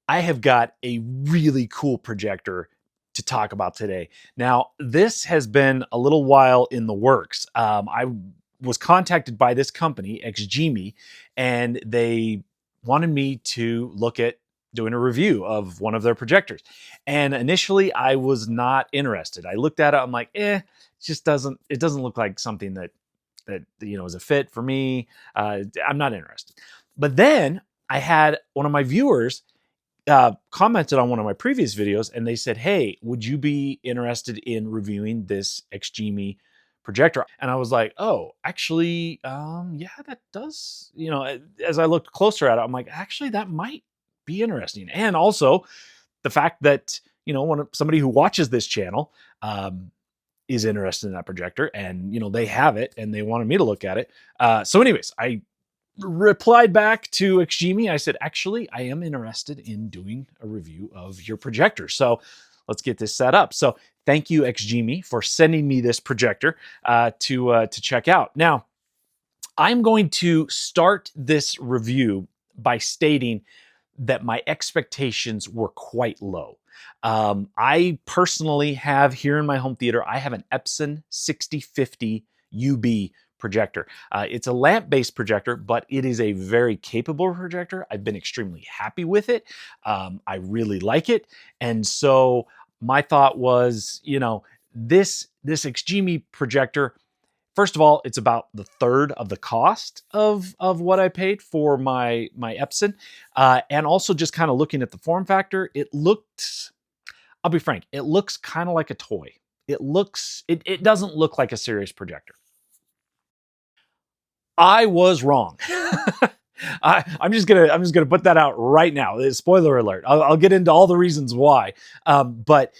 I have got a really cool projector to talk about today. Now, this has been a little while in the works. I was contacted by this company, XGIMI, and they wanted me to look at doing a review of one of their projectors. And initially, I was not interested. I looked at it, I'm like, it just doesn't look like something that is a fit for me. I'm not interested. But then I had one of my viewers commented on one of my previous videos, and they said, "Hey, would you be interested in reviewing this XGIMI projector?" And I was like, "Oh, actually, yeah, that does." As I looked closer at it, I'm like, "Actually, that might be interesting." And also, the fact that somebody who watches this channel is interested in that projector, and they have it, and they wanted me to look at it. So, anyways, I replied back to XGIMI. I said, actually, I am interested in doing a review of your projector. So let's get this set up. So thank you, XGIMI, for sending me this projector to check out. Now, I'm going to start this review by stating that my expectations were quite low. I personally have here in my home theater, I have an Epson 6050 UB projector. It's a lamp-based projector, but it is a very capable projector. I've been extremely happy with it. I really like it. And so my thought was, this XGIMI projector, first of all, it's about the third of the cost of what I paid for my Epson. And also just kind of looking at the form factor, I'll be frank, it looks kind of like a toy. It doesn't look like a serious projector. I was wrong. I'm just gonna put that out right now. Spoiler alert. I'll get into all the reasons why. But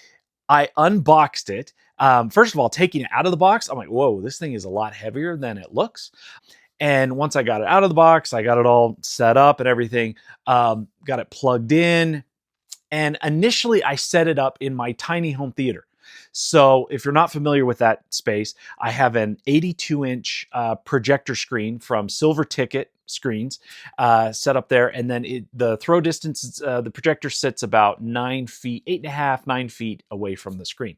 I unboxed it. First of all, taking it out of the box, I'm like, whoa, this thing is a lot heavier than it looks. And once I got it out of the box, I got it all set up and everything. Got it plugged in. And initially, I set it up in my tiny home theater. So if you're not familiar with that space, I have an 82-inch projector screen from Silver Ticket Screens set up there. And then the throw distance, the projector sits about 9 feet, 8.5, 9 feet away from the screen.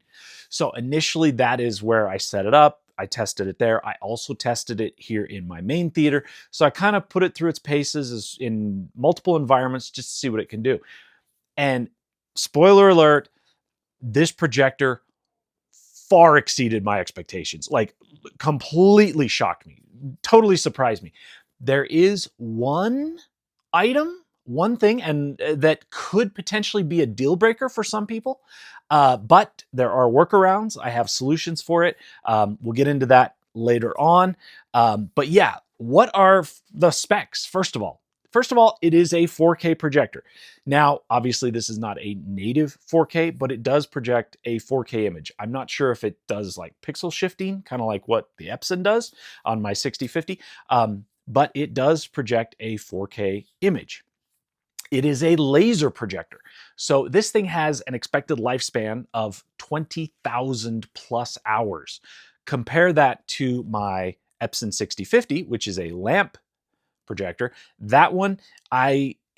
So initially, that is where I set it up. I tested it there. I also tested it here in my main theater. So I kind of put it through its paces in multiple environments just to see what it can do. And spoiler alert, this projector far exceeded my expectations, like completely shocked me, totally surprised me. There is one thing, and that could potentially be a deal breaker for some people, but there are workarounds. I have solutions for it. We'll get into that later on. But yeah, what are the specs? First of all, it is a 4K projector. Now, obviously, this is not a native 4K, but it does project a 4K image. I'm not sure if it does like pixel shifting, kind of like what the Epson does on my 6050, but it does project a 4K image. It is a laser projector. So this thing has an expected lifespan of 20,000 plus hours. Compare that to my Epson 6050, which is a lamp projector. That one,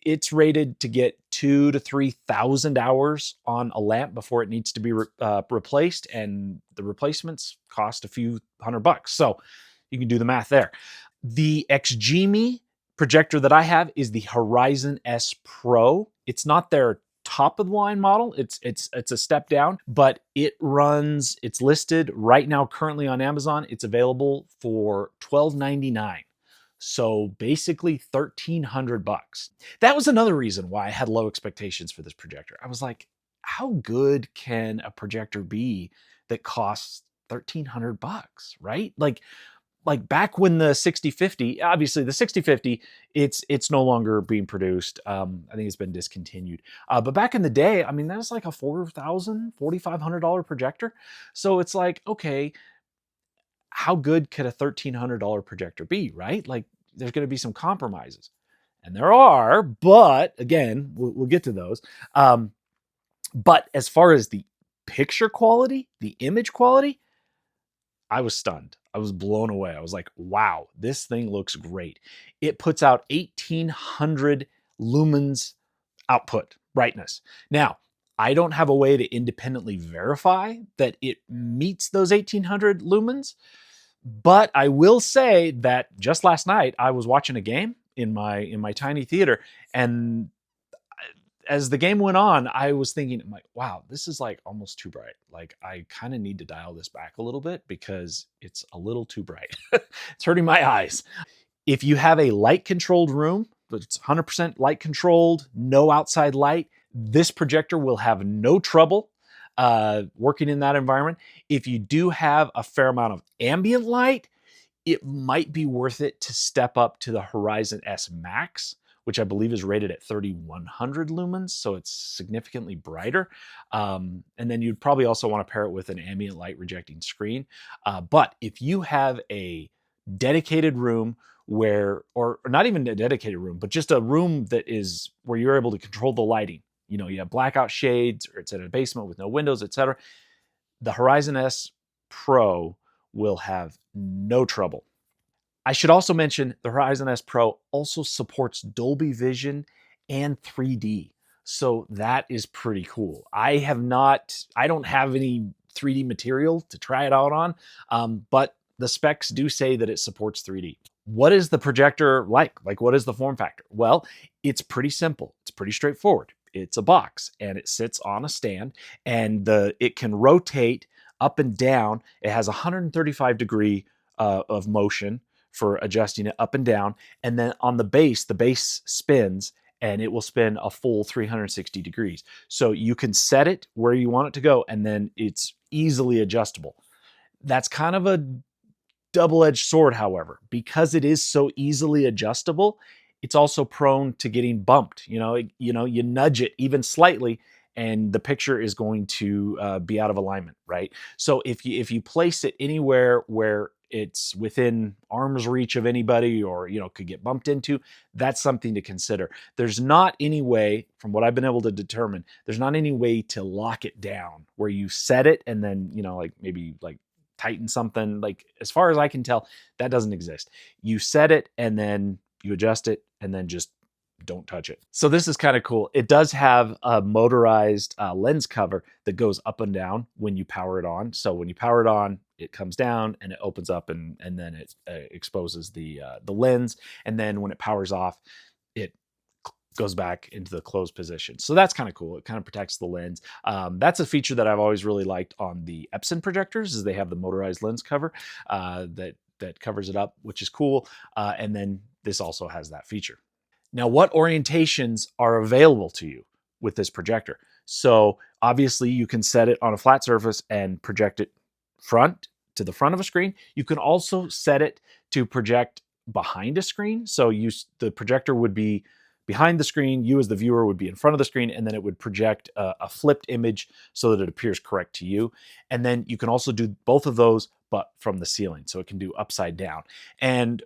it's rated to get 2,000 to 3,000 hours on a lamp before it needs to be replaced, and the replacements cost a few $100. So you can do the math there. The XGIMI projector that I have is the Horizon S Pro. It's not their top of the line model. It's a step down, but it's listed right now currently on Amazon. It's available for $1,299. So basically $1,300. That was another reason why I had low expectations for this projector. I was like, how good can a projector be that costs $1,300, right? Like back when the 6050, obviously the 6050, it's no longer being produced. I think it's been discontinued. But back in the day, I mean, that was like a $4,500 projector. So it's like, okay, how good could a $1,300 projector be, right? Like there's going to be some compromises, and there are, but again, we'll get to those. But as far as the picture quality, the image quality, I was stunned. I was blown away. I was like, wow, this thing looks great. It puts out 1,800 lumens output brightness. Now, I don't have a way to independently verify that it meets those 1800 lumens, but I will say that just last night I was watching a game in my tiny theater, and as the game went on, I was thinking, I'm like, wow, this is like almost too bright. Like, I kind of need to dial this back a little bit because it's a little too bright. It's hurting my eyes. If you have a light controlled room, but it's 100% light controlled, no outside light, this projector will have no trouble working in that environment. If you do have a fair amount of ambient light, it might be worth it to step up to the Horizon S Max, which I believe is rated at 3100 lumens, so it's significantly brighter. And then you'd probably also want to pair it with an ambient light rejecting screen. But if you have a dedicated room where, or not even a dedicated room, but just a room that is where you're able to control the lighting, you know, you have blackout shades, or it's in a basement with no windows, etc., the Horizon S Pro will have no trouble. I should also mention the Horizon S Pro also supports Dolby Vision and 3D. So that is pretty cool. I don't have any 3D material to try it out on, but the specs do say that it supports 3D. What is the projector like? Like, what is the form factor? Well, it's pretty simple. It's pretty straightforward. It's a box and it sits on a stand, and it can rotate up and down. It has 135-degree of motion for adjusting it up and down. And then on the base spins, and it will spin a full 360 degrees. So you can set it where you want it to go, and then it's easily adjustable. That's kind of a double-edged sword, however, because it is so easily adjustable. It's also prone to getting bumped. You nudge it even slightly, and the picture is going to be out of alignment, right? So if you place it anywhere where it's within arm's reach of anybody, or could get bumped into, that's something to consider. There's not any way, from what I've been able to determine, there's not any way to lock it down where you set it and then maybe tighten something. Like, as far as I can tell, that doesn't exist. You set it and then you adjust it and then just don't touch it. So this is kind of cool. It does have a motorized lens cover that goes up and down when you power it on. So when you power it on, it comes down and it opens up, and then it exposes the lens. And then when it powers off, it goes back into the closed position. So that's kind of cool. It kind of protects the lens. That's a feature that I've always really liked on the Epson projectors, is they have the motorized lens cover that covers it up, which is cool. And then this also has that feature. Now, what orientations are available to you with this projector? So obviously you can set it on a flat surface and project it to the front of a screen. You can also set it to project behind a screen. So the projector would be behind the screen, you as the viewer would be in front of the screen, and then it would project a flipped image so that it appears correct to you. And then you can also do both of those, but from the ceiling. So it can do upside down. And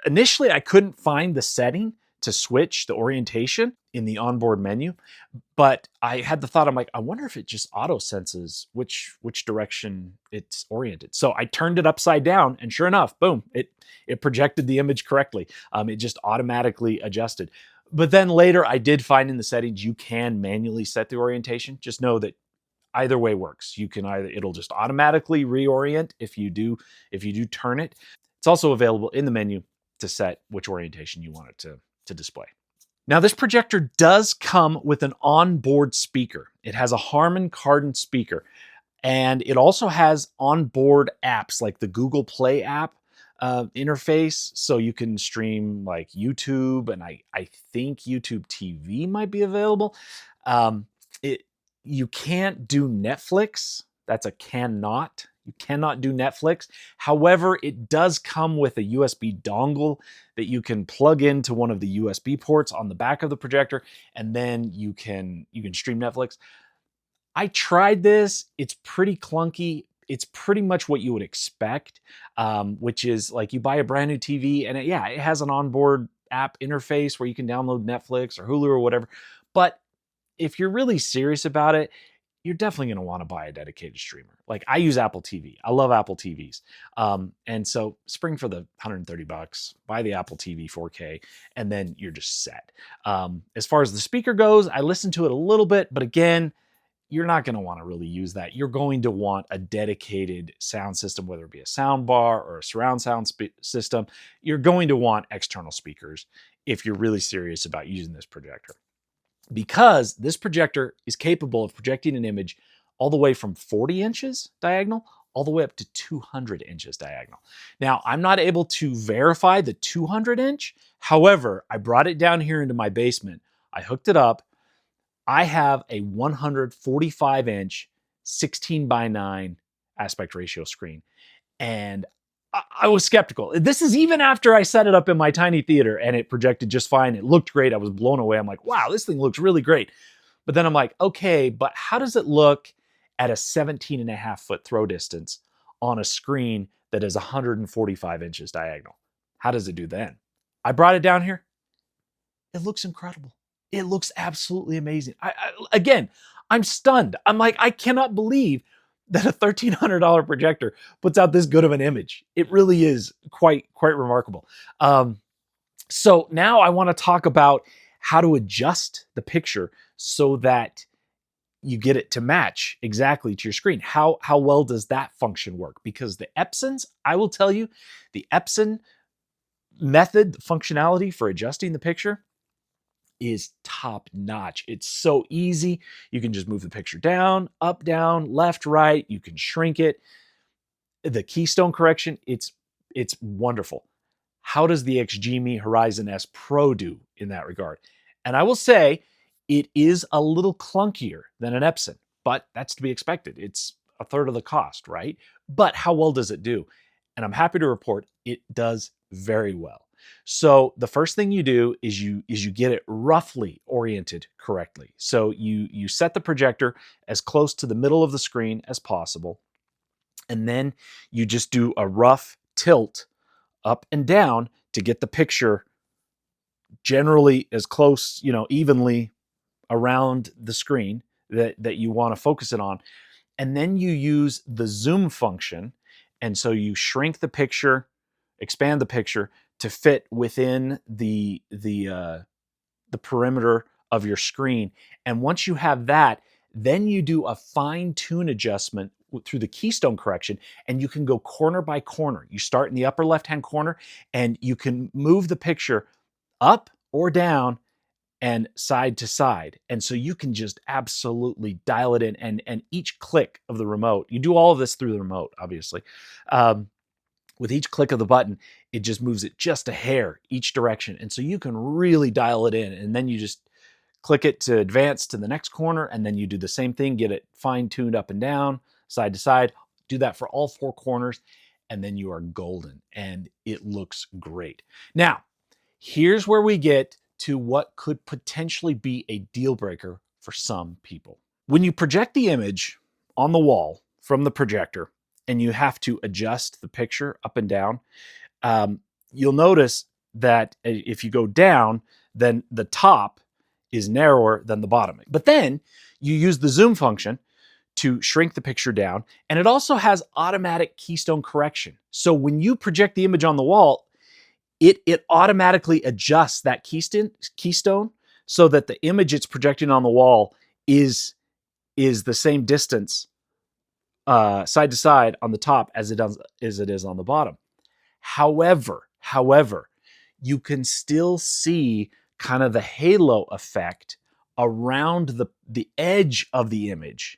initially I couldn't find the setting to switch the orientation in the onboard menu, but I had the thought, I'm like, I wonder if it just auto senses which direction it's oriented. So I turned it upside down, and sure enough, boom, it projected the image correctly. It just automatically adjusted. But then later I did find in the settings you can manually set the orientation. Just know that either way works. You can it'll just automatically reorient if you do turn it. It's also available in the menu to set which orientation you want it to display. Now, this projector does come with an onboard speaker. It has a Harman Kardon speaker, and it also has onboard apps like the Google Play app interface, so you can stream like YouTube, and I think YouTube TV might be available. You can't do Netflix. That's a cannot. You cannot do Netflix. However, it does come with a USB dongle that you can plug into one of the USB ports on the back of the projector, and then you can stream Netflix. I tried this. It's pretty clunky. It's pretty much what you would expect, which is like you buy a brand new TV and it has an onboard app interface where you can download Netflix or Hulu or whatever. But if you're really serious about it, you're definitely going to want to buy a dedicated streamer. Like I use Apple TV. I love Apple TVs. And so spring for the $130, buy the Apple TV 4K, and then you're just set. As far as the speaker goes, I listen to it a little bit, but again, you're not going to want to really use that. You're going to want a dedicated sound system, whether it be a sound bar or a surround sound system. You're going to want external speakers if you're really serious about using this projector, because this projector is capable of projecting an image all the way from 40 inches diagonal all the way up to 200 inches diagonal. Now, I'm not able to verify the 200 inch. However, I brought it down here into my basement. I hooked it up. I have a 145 inch 16:9 aspect ratio screen. And I was skeptical. This is even after I set it up in my tiny theater and it projected just fine. It looked great. I was blown away. I'm like, wow, this thing looks really great. But then I'm like, okay, but how does it look at a 17.5-foot throw distance on a screen that is 145 inches diagonal? How does it do then? I brought it down here. It looks incredible. It looks absolutely amazing. Again, I'm stunned. I'm like, I cannot believe that a $1,300 projector puts out this good of an image. It really is quite remarkable. So now I want to talk about how to adjust the picture so that you get it to match exactly to your screen. How well does that function work? Because the Epsons, I will tell you, the Epson method, functionality for adjusting the picture is top notch. It's so easy. You can just move the picture down, up, down, left, right. You can shrink it. The keystone correction, it's wonderful. How does the XGIMI Horizon S Pro do in that regard? And I will say it is a little clunkier than an Epson, but that's to be expected. It's a third of the cost, right? But how well does it do? And I'm happy to report it does very well. So the first thing you do is you get it roughly oriented correctly. So you set the projector as close to the middle of the screen as possible, and then you just do a rough tilt up and down to get the picture generally as close, evenly around the screen that you want to focus it on. And then you use the zoom function, and so you shrink the picture, expand the picture to fit within the perimeter of your screen. And once you have that, then you do a fine-tune adjustment through the keystone correction, and you can go corner by corner. You start in the upper left-hand corner, and you can move the picture up or down and side to side. And so you can just absolutely dial it in, and each click of the remote, you do all of this through the remote, obviously. With each click of the button, it just moves it just a hair each direction. And so you can really dial it in, and then you just click it to advance to the next corner, and then you do the same thing, get it fine-tuned up and down, side to side, do that for all four corners, and then you are golden, and it looks great. Now, here's where we get to what could potentially be a deal breaker for some people. When you project the image on the wall from the projector and you have to adjust the picture up and down, you'll notice that if you go down, then the top is narrower than the bottom. But then you use the zoom function to shrink the picture down, and it also has automatic keystone correction. So when you project the image on the wall, it automatically adjusts that keystone so that the image it's projecting on the wall is the same distance side to side on the top as it is on the bottom. However, you can still see kind of the halo effect around the edge of the image.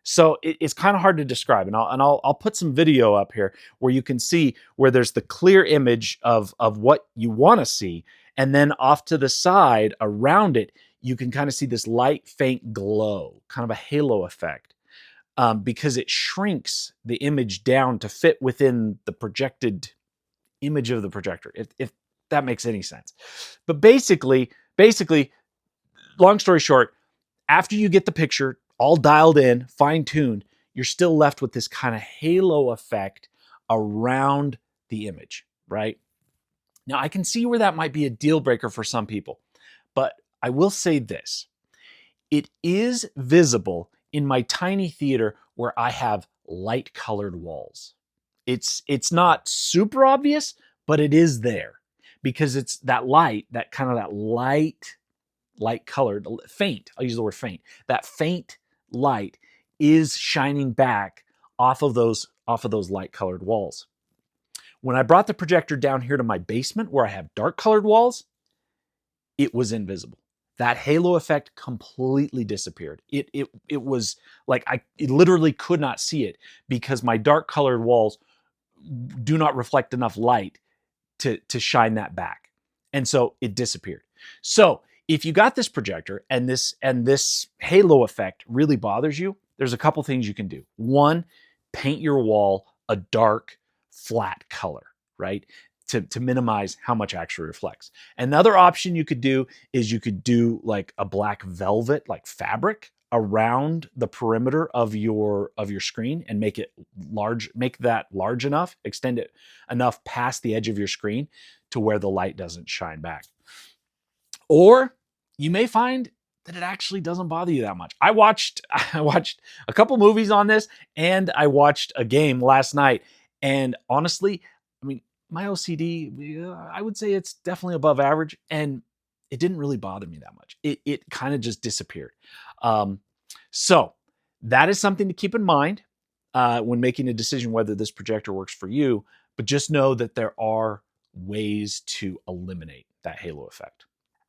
So it's kind of hard to describe, and I'll put some video up here where you can see where there's the clear image of what you want to see, and then off to the side around it, you can kind of see this light, faint glow, kind of a halo effect, because it shrinks the image down to fit within the projected image of the projector, if that makes any sense. But basically, long story short, after you get the picture all dialed in, fine-tuned, you're still left with this kind of halo effect around the image, right? Now, I can see where that might be a deal breaker for some people, but I will say this. It is visible in my tiny theater where I have light colored walls. It's not super obvious, but it is there because it's that light, that kind of that light colored, faint. I'll use the word faint. That faint light is shining back off of those light colored walls. When I brought the projector down here to my basement where I have dark colored walls, it was invisible. That halo effect completely disappeared. It was like I literally could not see it because my dark colored walls do not reflect enough light to shine that back. And so it disappeared. So if you got this projector and this halo effect really bothers you, there's a couple things you can do. One, paint your wall a dark, flat color, right? To minimize how much actually reflects. Another option you could do is you could do like a black velvet, like fabric around the perimeter of your screen and make it large, make that large enough, extend it enough past the edge of your screen to where the light doesn't shine back. Or you may find that it actually doesn't bother you that much. I watched a couple movies on this and I watched a game last night. And honestly, I mean, my OCD, I would say it's definitely above average, and it didn't really bother me that much. It kind of just disappeared. So that is something to keep in mind when making a decision whether this projector works for you. But just know that there are ways to eliminate that halo effect.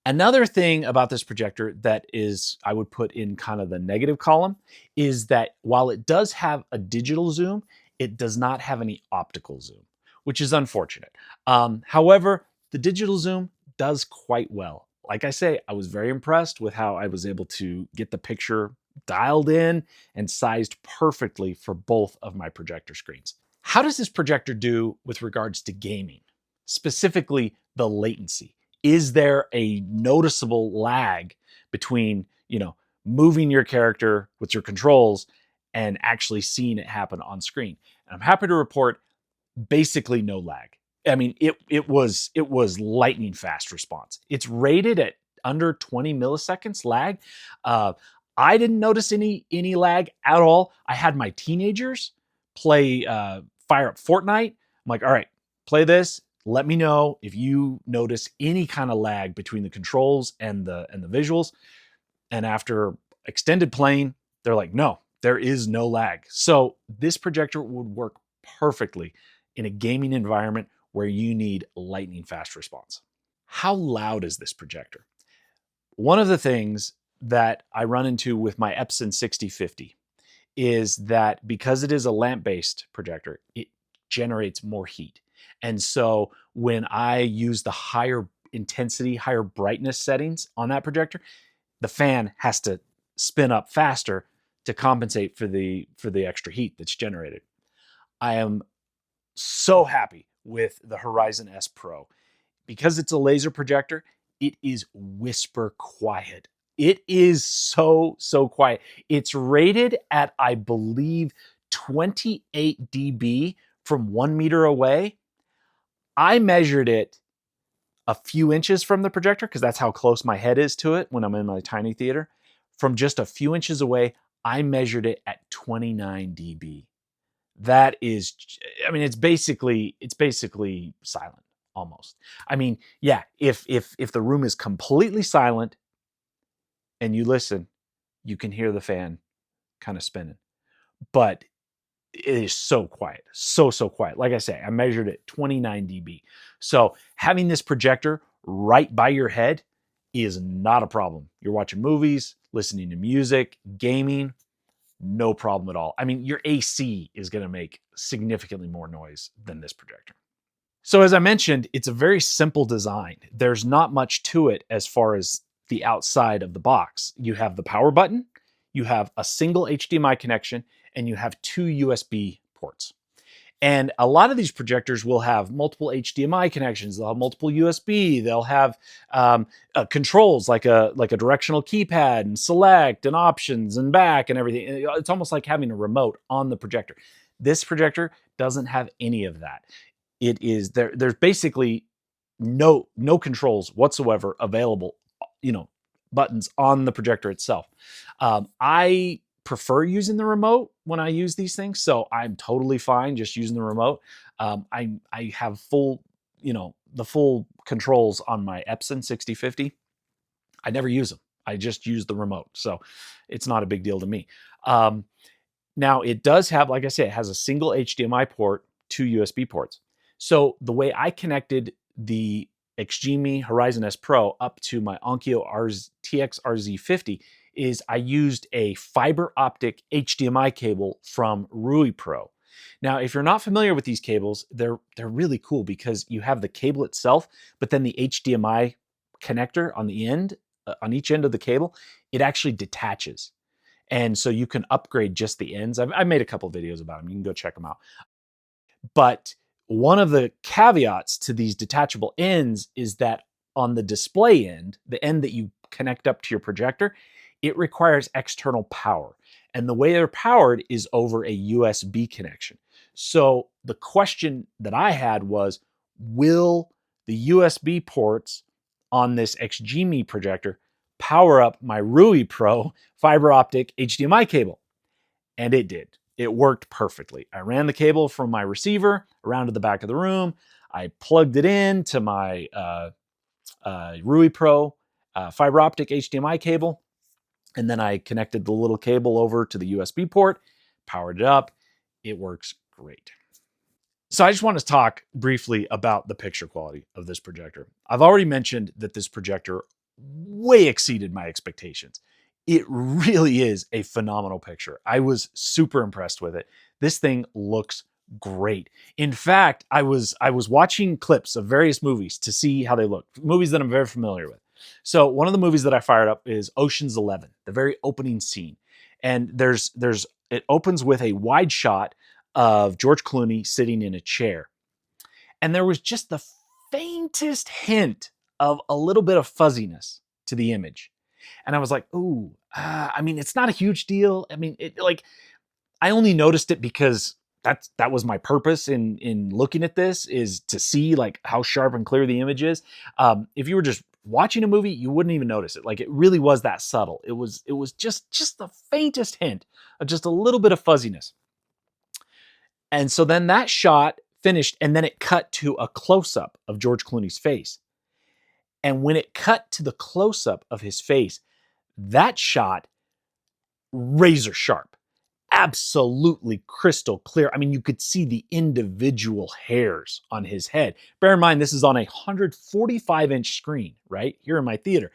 Another thing about this projector that is, I would put in kind of the negative column, is that while it does have a digital zoom, it does not have any optical zoom, which is unfortunate. However, the digital zoom does quite well. Like I say, I was very impressed with how I was able to get the picture dialed in and sized perfectly for both of my projector screens. How does this projector do with regards to gaming? Specifically, the latency. Is there a noticeable lag between, moving your character with your controls and actually seeing it happen on screen? And I'm happy to report basically no lag. I mean, it was lightning fast response. It's rated at under 20 milliseconds lag. I didn't notice any lag at all. I had my teenagers fire up Fortnite. I'm like, all right, play this. Let me know if you notice any kind of lag between the controls and the visuals. And after extended playing, they're like, no, there is no lag. So this projector would work perfectly in a gaming environment where you need lightning fast response. How loud is this projector? One of the things that I run into with my Epson 6050 is that because it is a lamp-based projector, it generates more heat. And so when I use the higher intensity, higher brightness settings on that projector, the fan has to spin up faster to compensate for the extra heat that's generated. I am so happy with the Horizon S Pro. Because it's a laser projector, it is whisper quiet. It is so quiet. It's rated at, I believe, 28 dB from 1 meter away. I measured it a few inches from the projector because that's how close my head is to it when I'm in my tiny theater. From just a few inches away, I measured it at 29 dB. That is, I mean, it's basically silent almost. I mean, yeah, if the room is completely silent and you listen, you can hear the fan kind of spinning. But it is so quiet, so quiet. Like I say, I measured it 29 dB. So having this projector right by your head is not a problem. You're watching movies, listening to music, gaming, no problem at all. I mean, your AC is going to make significantly more noise than this projector. So as I mentioned, it's a very simple design. There's not much to it as far as the outside of the box. You have the power button, you have a single HDMI connection, and you have 2 USB ports. And a lot of these projectors will have multiple HDMI connections. They'll have multiple USB. They'll have controls like a directional keypad and select and options and back and everything. It's almost like having a remote on the projector. This projector doesn't have any of that. It is there's basically no controls whatsoever available, buttons on the projector itself. I prefer using the remote when I use these things, so I'm totally fine just using the remote. I have full, the full controls on my Epson 6050. I never use them. I just use the remote, so it's not a big deal to me. Um, Now it does have, like I said, it has a single HDMI port, 2 USB ports. So the way I connected the XGIMI Horizon S Pro up to my Onkyo TX RZ50 is I used a fiber optic HDMI cable from Ruipro. Now, if you're not familiar with these cables, they're really cool because you have the cable itself, but then the HDMI connector on the end, on each end of the cable, it actually detaches. And so you can upgrade just the ends. I've made a couple videos about them. You can go check them out. But one of the caveats to these detachable ends is that on the display end, the end that you connect up to your projector, it requires external power. And the way they're powered is over a USB connection. So the question that I had was, will the USB ports on this XGIMI projector power up my Ruipro fiber optic HDMI cable? And it did. It worked perfectly. I ran the cable from my receiver around to the back of the room. I plugged it in to my Ruipro fiber optic HDMI cable, and then I connected the little cable over to the USB port, powered it up. It works great. So I just want to talk briefly about the picture quality of this projector. I've already mentioned that this projector way exceeded my expectations. It really is a phenomenal picture. I was super impressed with it. This thing looks great. In fact, I was watching clips of various movies to see how they look, movies that I'm very familiar with. So one of the movies that I fired up is Ocean's 11, the very opening scene. And it opens with a wide shot of George Clooney sitting in a chair. And there was just the faintest hint of a little bit of fuzziness to the image. And I was like, ooh, I mean, it's not a huge deal. I mean, I only noticed it because that was my purpose in looking at this, is to see like how sharp and clear the image is. If you were just watching a movie, you wouldn't even notice it. Like, it really was that subtle. It was just the faintest hint of just a little bit of fuzziness. And so then that shot finished, and then it cut to a close-up of George Clooney's face. And when it cut to the close-up of his face, that shot, razor sharp, absolutely crystal clear. I mean, you could see the individual hairs on his head. Bear in mind, this is on a 145-inch screen, right? Here in my theater.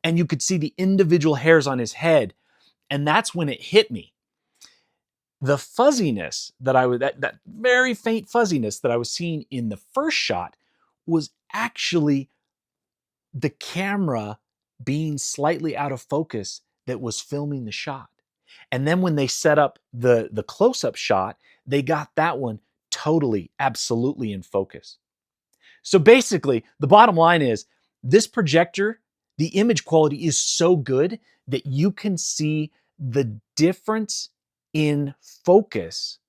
And you could see the individual hairs on his head. And that's when it hit me. The fuzziness that very faint fuzziness that I was seeing in the first shot was actually the camera being slightly out of focus that was filming the shot. And then when they set up the close-up shot, they got that one totally, absolutely in focus. So basically, the bottom line is, this projector, the image quality is so good that you can see the difference in focus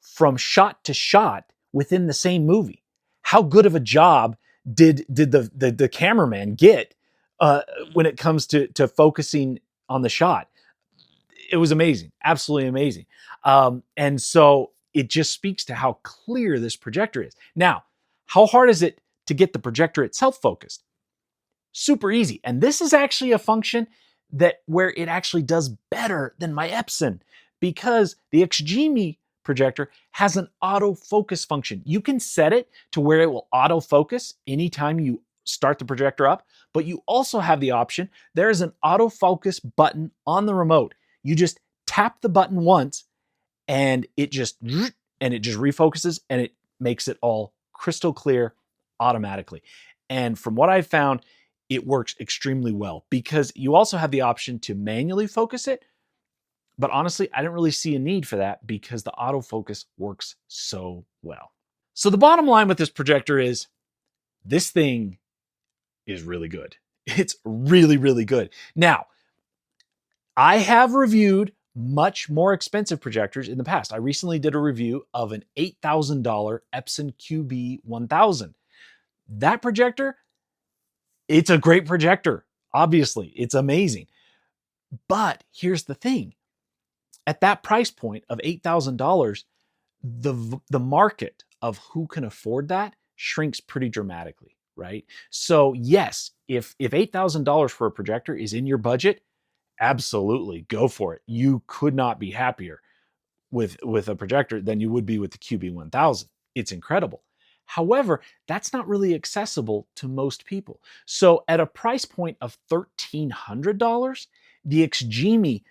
from shot to shot within the same movie. How good of a job did the cameraman get uh, when it comes to focusing on the shot? It was amazing, absolutely amazing. And so it just speaks to how clear this projector is. Now, how hard is it to get the projector itself focused? Super easy. And this is actually a function that where it actually does better than my Epson, because the XGIMI projector has an autofocus function. You can set it to where it will autofocus anytime you start the projector up, but you also have the option, there is an autofocus button on the remote. You just tap the button once and it just refocuses, and it makes it all crystal clear automatically. And from what I've found, it works extremely well, because you also have the option to manually focus it. But honestly, I don't really see a need for that because the autofocus works so well. So the bottom line with this projector is, this thing is really good. It's really, really good. Now, I have reviewed much more expensive projectors in the past. I recently did a review of an $8,000 Epson QB1000. That projector, it's a great projector. Obviously, it's amazing. But here's the thing. At that price point of $8,000, the market of who can afford that shrinks pretty dramatically, right? So yes, if $8,000 for a projector is in your budget, absolutely go for it. You could not be happier with a projector than you would be with the QB1000. It's incredible. However, that's not really accessible to most people. So at a price point of $1,300, the XGIMI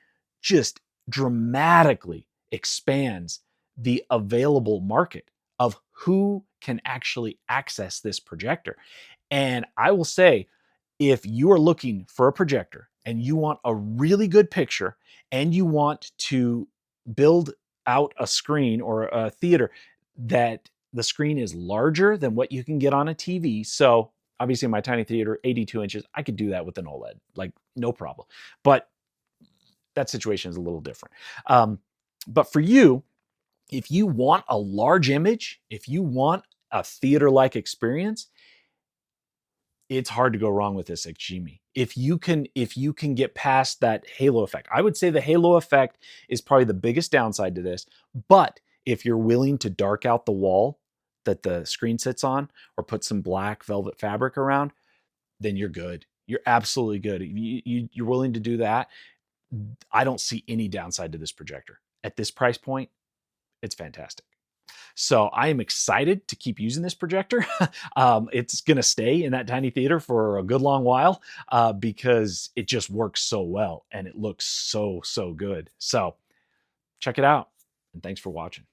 just dramatically expands the available market of who can actually access this projector. And I will say, if you are looking for a projector and you want a really good picture and you want to build out a screen or a theater that the screen is larger than what you can get on a TV. So obviously in my tiny theater, 82 inches, I could do that with an OLED, like no problem. But that situation is a little different. But for you, if you want a large image, if you want a theater-like experience, it's hard to go wrong with this XGIMI. If you can get past that halo effect, I would say the halo effect is probably the biggest downside to this. But if you're willing to dark out the wall that the screen sits on or put some black velvet fabric around, then you're good. You're absolutely good. You're willing to do that. I don't see any downside to this projector. At this price point, it's fantastic. So I am excited to keep using this projector. It's going to stay in that tiny theater for a good long while because it just works so well and it looks so, so good. So check it out. And thanks for watching.